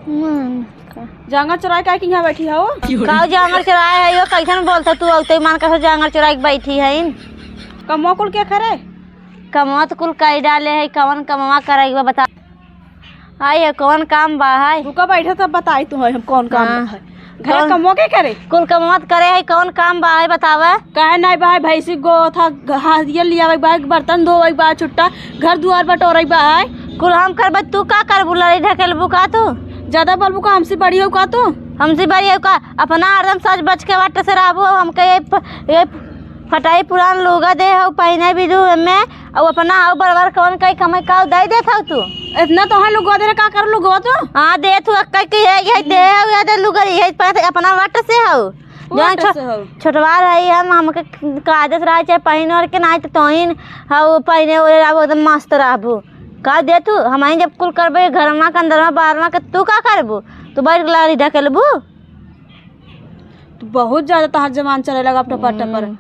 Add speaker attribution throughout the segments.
Speaker 1: जांगर चुराए का यहाँ बैठी हो?
Speaker 2: का जांगर चुराए है यो कैसन बोलता तू औते मान का जांगर चुराए के बैठी है
Speaker 1: कमवा कुल क्या करे?
Speaker 2: कमवा तो कुल कई डाले है कवन कमवा करे बता आई है कौन काम बा है
Speaker 1: रुका बैठे तब बताई तू हम कौन काम है घर कमवा के करे
Speaker 2: कुल कमवा करे है कौन काम बा है बतावा
Speaker 1: काहे नहीं बा भैंसी गो था हाथ लिया बा बर्तन धोवे बा छुट्टा घर दुआर बटोरे बा है
Speaker 2: कुल हम करब तू का कर बुलरी ढकेलबू का तू
Speaker 1: ज्यादा बोलबू का हमसे बड़ी हो का तू
Speaker 2: हमसे बड़ी हो का अपना हरदम सच बच के वाट से रहबू हमके ये फटाई पुरान लुगा दे हो पहने भी दू में और अपना हाउ बराबर कौन कई कमाई का दे देत हो तू
Speaker 1: इतना तो है लुगा दे का कर लुगा तू
Speaker 2: हां दे तू कई के ये दे हो या दे लुगा ये अपना वाट से हो छोटवार है हम हमके काजस रह चाहे पहन और के नहीं तो तोहिन हाउ पहने और रहबू एकदम मस्त रहबू का दे तू हमारी जब कुल करबे घर में के अंदर में बाहर में तू का करबू तू बैठ लारी ढकेलबू
Speaker 1: तू बहुत ज्यादा तहार जमान चले लगा टपर टपर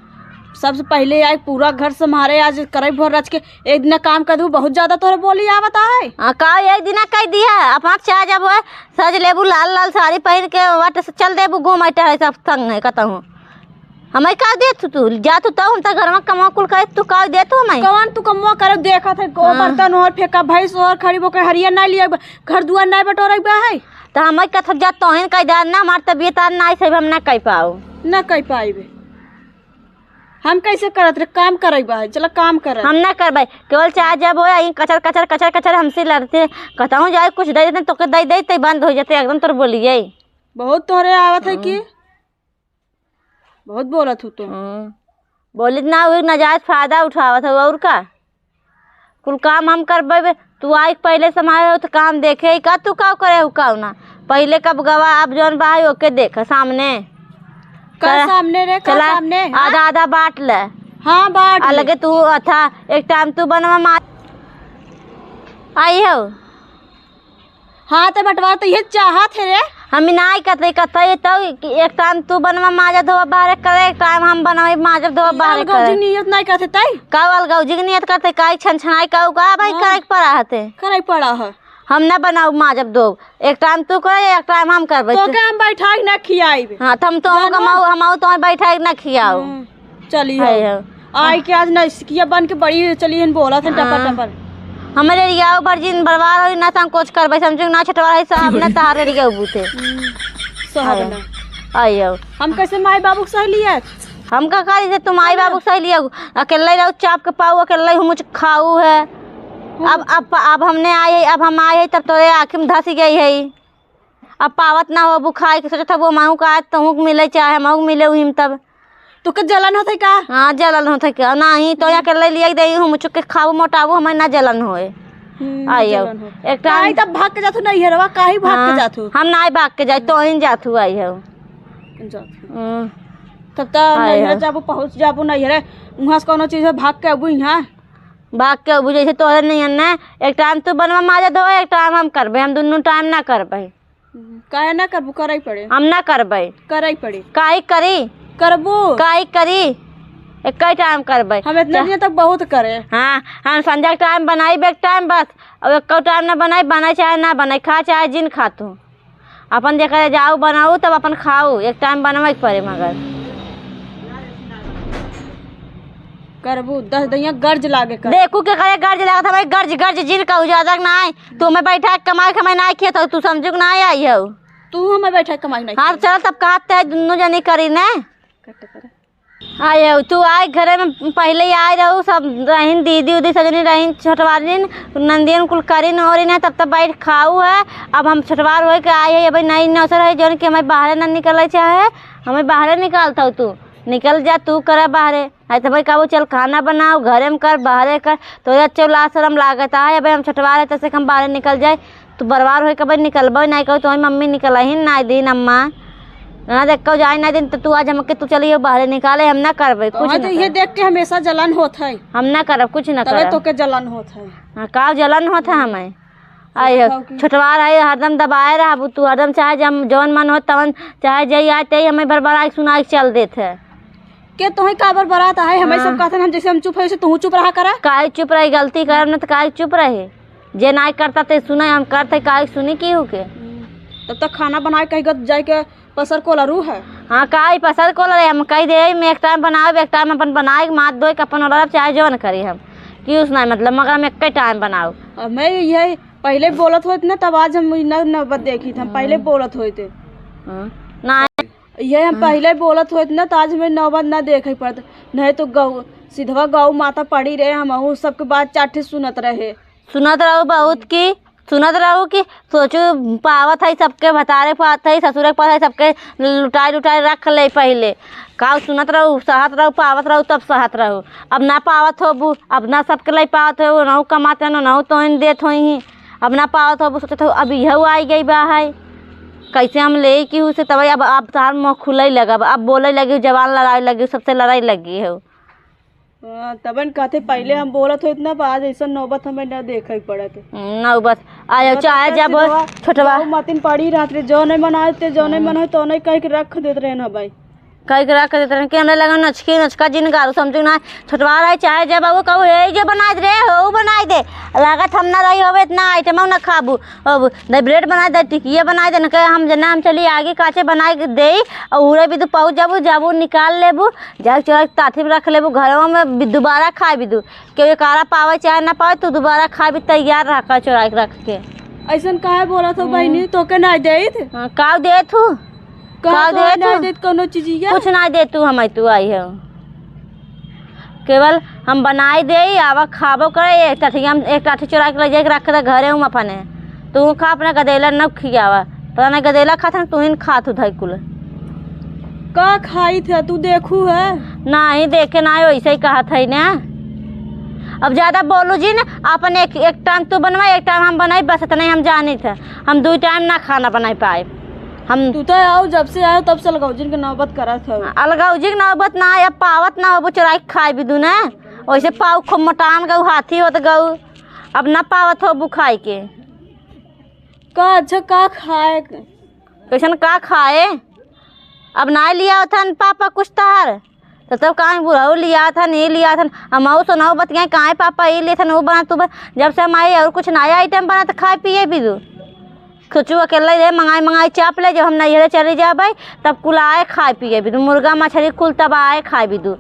Speaker 1: सबसे पहले आई पूरा घर संभारे आज करे भर रच के एक दिन काम कर दू बहुत ज्यादा तोरे बोली आवता है
Speaker 2: का एक दिन कह दिया अपना चाह जब सज लेबू लाल लाल साड़ी पहन के वाट से चल देबू घूमटे है सब संग है कहूँ हमें का दे तू जा तू तो हम तो घर में कमा कुल करे तू का दे तू हमें
Speaker 1: कौन तू कमवा करे देखा थे को बर्तन और फेंका भैंस और खड़ी बोके हरिया नहीं लिया घर दुआर नहीं बटोरे बा है
Speaker 2: तो हमें कथ जा तोहिन कह दे ना हमार तबीयत नहीं से हम ना कह पाऊ
Speaker 1: ना कह पाइबे हम कैसे करत रे काम करे बा चला काम कर
Speaker 2: हम ना करबे केवल चाह जब होया ई कचर कचर कचर कचर हमसे लड़ते कहताऊं जाए कुछ दे देते तो के दे दे ते बंद हो जाते एकदम तोर बोलिए
Speaker 1: बहुत तोरे आवत है कि बहुत बोलत हो तुम
Speaker 2: बोली ना वो नाजायज फायदा उठावत हो और का कुल काम हम करबे तू आई पहले समाये हो तो काम देखे का तू का करे हो का ना पहले कब गवा अब जौन बा ओके देख सामने
Speaker 1: का सामने रे का सामने
Speaker 2: आधा आधा बांट ले
Speaker 1: हाँ बांट
Speaker 2: अलगे तू अच्छा एक टाइम तू बनवा मार आई हो
Speaker 1: हाँ तो बटवा तो ये चाहत है रे
Speaker 2: हम नहीं कहते तो एक टाइम तू बनवा माजा धोवा बाहर करे एक टाइम हम बनवा माजा धोवा बाहर करे
Speaker 1: नियत नहीं करते ताई
Speaker 2: का अलगौजी की नियत करते काई छनछनाई का भाई करे पड़ा हते
Speaker 1: करे पड़ा है
Speaker 2: हम ना बनाऊ माजब दो एक टाइम तू करे एक टाइम हम करबे
Speaker 1: तो के हम बैठाई ना खियाई
Speaker 2: हां हम तो कमाऊ हम तो बैठाई ना खियाओ
Speaker 1: चलिए आई के आज ना सिकिया बन के बड़ी चली हन बोला था टपर टपर
Speaker 2: हमारे रियाओ बर्जिन बरवार होई ना हम कुछ करबे समझो ना छटवा है साहब ना तारे रिया बूते
Speaker 1: साहब ना
Speaker 2: आयो
Speaker 1: हम कैसे माई बाबू के सह लिए
Speaker 2: हम का करी से तुम आई बाबू सह लिए अकेले रहो चाप के पाऊ अकेले हम मुझ खाऊ है अब हमने आए अब हम आए तब तो आँखी में धसी गई है अब पावत ना हो बुखार के सोचा था वो माहू का तहू मिले चाहे महू मिले हुई तब
Speaker 1: तो के जलन होते का
Speaker 2: हाँ जलन होते क्या नहीं तो यहाँ के ले लिया दे हम चुके खाऊ मोटाऊ हमें ना जलन होए आइयो एक टाइम
Speaker 1: तब भाग के जातू नहीं हेरवा काहे भाग के जातू
Speaker 2: हम ना भाग के जाए तो इन जातू आई हो
Speaker 1: तब तक नहीं जाबू पहुंच जाबू नहीं रे वहां से कोनो चीज भाग के अबू यहाँ
Speaker 2: भाग के अबू जैसे तोहरे नहीं है एक टाइम तू बनवा माजा धो एक टाइम हम करबे हम दोनों टाइम ना करबे
Speaker 1: काहे ना करबू करे पड़े
Speaker 2: हम ना करबे
Speaker 1: करे पड़े
Speaker 2: काहे करी
Speaker 1: करबू
Speaker 2: काहे करी एक टाइम करबे
Speaker 1: हम इतना दिन तक बहुत करे
Speaker 2: हाँ हम संध्या टाइम बनाई एक टाइम बस अब एक टाइम ना बनाई चाहे ना बनाई खा चाहे जिन खा तू अपन जगह जाओ बनाऊ तब अपन खाऊ एक टाइम बनवा पड़े मगर
Speaker 1: करबू 10 दैया गर्ज लागे कर
Speaker 2: देखू के करे गर्ज लागत हमें गर्ज गर्ज जिन का ज्यादा ना तू मैं बैठा कमाई खमाई ना किया तो तू समझू ना आई हो
Speaker 1: तू हमें बैठा कमाई नहीं
Speaker 2: हाँ चल तब कहते है दोनों जनी करी ना आयो तू आए घरे में पहले ही आए रहू सब रहीन दीदी उदी सजनी रहीन छोटवारिन नंदियन कुल करीन और ना तब तक बैठ खाऊ है अब हम छोटवार हो के आए है भाई नई नौसर है जौन कि हमें बाहर ना निकले चाहे हमें बाहर निकालता हो तू निकल जा तू करे बाहरे नहीं तो भाई काबू चल खाना बनाओ घरे में कर बाहरे कर तो अच्छे लाश शर्म लागत है भाई हम छोटवार है तैसे हम बाहर निकल जाए तो बर्बाद हो के भाई निकलबो नहीं कहो तो मम्मी निकल ही ना दिन अम्मा ना देख जाए ना दिन तो तू आज हमके तू चलिए बाहर निकाले हम ना करबे कुछ
Speaker 1: तो ये देख के हमेशा जलन होत है
Speaker 2: हम ना करब कुछ ना करब
Speaker 1: तो के जलन होत है
Speaker 2: हां का जलन होत है हमें आयो छोटवार है हरदम दबाए रहा तू हरदम चाहे जब जौन मन हो तवन चाहे जई आते हमें बरबरा सुनाई चल देते
Speaker 1: के तोहे काबर बरात है हमें सब कहते हम जैसे हम चुप है तू चुप रहा करा
Speaker 2: काहे चुप रही गलती करब न तो काहे चुप रहे जे नहीं करता ते सुने हम करते काहे सुनी की हो के
Speaker 1: तब तक खाना बनाए कहीं जाए के पसर को लरू है।
Speaker 2: हाँ काई पसंद को ले हम कही दे मैं एक टाइम बनाओ एक टाइम अपन बनाए माथ धोए के अपन और चाहे जो न करी हम कि उसना मतलब मगर हम एक टाइम बनाओ।
Speaker 1: मैं यही पहले बोलत होते ना तब आज हम नौबत देखी थी। हम पहले बोलत होते
Speaker 2: ना
Speaker 1: ये हम पहले बोलत होते ना तो आज हमें नौबत ना देखे पड़त। नहीं तो गौ सीधवा गौ माता पड़ी रहे हम सबके बात चाटे सुनत
Speaker 2: रहू बहुत की सुनत रहू कि सोचू पावत है सबके भतारे पात है ससुर के पास है सबके लुटाई रख ले पहले का सुनत रहू सहत रहू पावत रहू तब सहत रहू। अब ना पावत होबू अब ना सबके लिए पावत हो नहू कमाते नहू तो देत हो ही अब ना पावत होबू सोचत हो अब यह आई गई बा है कैसे हम ले कि उसे तब अब तार मुँह खुले लगा अब बोले लगी जवान लड़ाई लगी सबसे लड़ाई लगी है।
Speaker 1: तबन कहते पहले हम बोलत हो इतना आज ऐसा नौबत हमें न देखे पड़त
Speaker 2: नौबत आयो चाहे जब छोटवा
Speaker 1: मातिन पड़ी रहत रे जो नहीं बनाए जो नहीं बनाए तो नहीं कह के रख देते रहे ना भाई
Speaker 2: कहीं के रख देते कि हमरा लगा नचका जिन गारू समझू ना छोटवा रहे चाहे जब वो कहू हे जो बनाए दे हो बनाए दे लागत हम ना रही होवे इतना आइटम ना खाबू अब दे ब्रेड बनाए दे टिकिया बनाए दे न हम जना हम चली आगे काचे बनाए दे और उड़े भी पहुँच जाबू निकाल लेबू जाके चोरा ताथी में रख लेबू घरों में दोबारा खाए भी दू के कारा पावे चाहे ना पावे तू दोबारा खाए भी तैयार रखा चोरा रख के
Speaker 1: ऐसा काहे बोला था बहनी तो के नहीं दे
Speaker 2: का दे तू
Speaker 1: कोनो चीजिया
Speaker 2: कुछ ना दे तू हम तू आई है केवल हम बनाई दे आवा खाबो करे एक टाठी चोरा के ले जाके रख दे घरे हम अपने तू खा अपने गदेला न खियावा पता नहीं गदेला खाता तू ही खा तू धई कुल
Speaker 1: का खाई थे तू देखू है
Speaker 2: नहीं देखे ना वैसे ही कहा था ना अब ज्यादा बोलू जी ना अपन एक टाइम तू बनवा एक टाइम हम बनाई बस इतना हम जानी थे हम 2 टाइम ना खाना बनाई पाए हम
Speaker 1: तू तो आओ जब से आयो तब से अलगाउजिन के नौबत करा था
Speaker 2: अलगाउजी के नौबत ना अब पावत ना हो चोरा खाए भी दू ना वैसे पाव खूब मोटान गऊ हाथी होत गऊ अब ना पावत हो खाए के
Speaker 1: का अच्छा का खाए
Speaker 2: कैसन का खाए अब ना लिया था पापा कुछ तार तो तब कहाँ बुढ़ऊ लिया था नहीं लिया था हम सुनाओ बतिया कहाँ पापा ये लिए था वो बना तू जब से हम आए और कुछ नया आइटम बना तो खाए पिए भी दू सोचू अकेले रे मंगाई चाप ले जब हम नैहरे चले जाए तब कुल आए खाए पिए भी दू मुर्गा मछली कुल तब आए खाए भी दू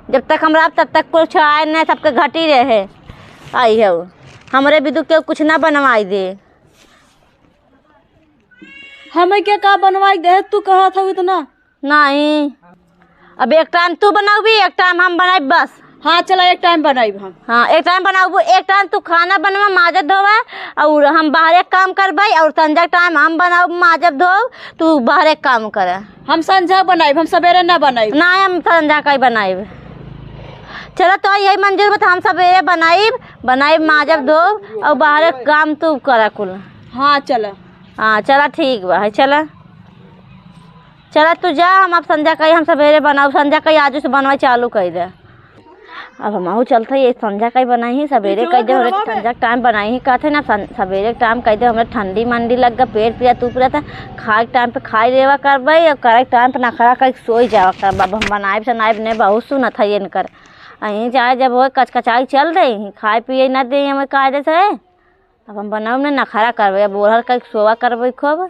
Speaker 2: जब तक हमरा तब तक कुछ आए नहीं सबके घटी रहे आई है हमरे भी दू के कुछ ना बनवाई दे
Speaker 1: हमें क्या का बनवाई दे तू कहा था इतना
Speaker 2: नहीं अब एक टाइम तू बनाओगी एक टाइम हम बनाए बस
Speaker 1: हाँ चला एक टाइम बनाई हम
Speaker 2: हाँ एक टाइम बनाऊ एक टाइम तू खाना बनवा माजब धोवा और हम बाहर एक काम करवाई और संजा टाइम हम बनाऊ माजब धो तू बाहर एक काम करे
Speaker 1: हम संझा बनाई हम सवेरे ना बनाई
Speaker 2: ना हम संजा का ही बनाई चलो तो यही मंजूर बता हम सवेरे बनाई माजब धो और बाहर काम तू करा कुल
Speaker 1: हाँ चला
Speaker 2: हाँ चला ठीक बा चला चला तू जा हम अब संजा का हम सवेरे बनाऊ संजा का आज से बनवाई चालू कर दे अब हम चलते ये संजा का ही बनाई ही सवेरे कह दे हमारे संजा टाइम बनाई ही कहते ना सवेरे टाइम कह दे हमारे ठंडी मंडी लग गया पेट पिया तू पूरा था खाए टाइम पे खाई लेवा करबे और करे टाइम पे ना खड़ा कर सोई जावा कर अब हम बनाए सनाए ने बहुत सुना था ये कर अहीं चाहे जब वो कचकचाई चल रही खाए पिए ना दे हमें कायदे से अब हम बनाऊ ने नखरा करबे बोहर का सोवा करबे खूब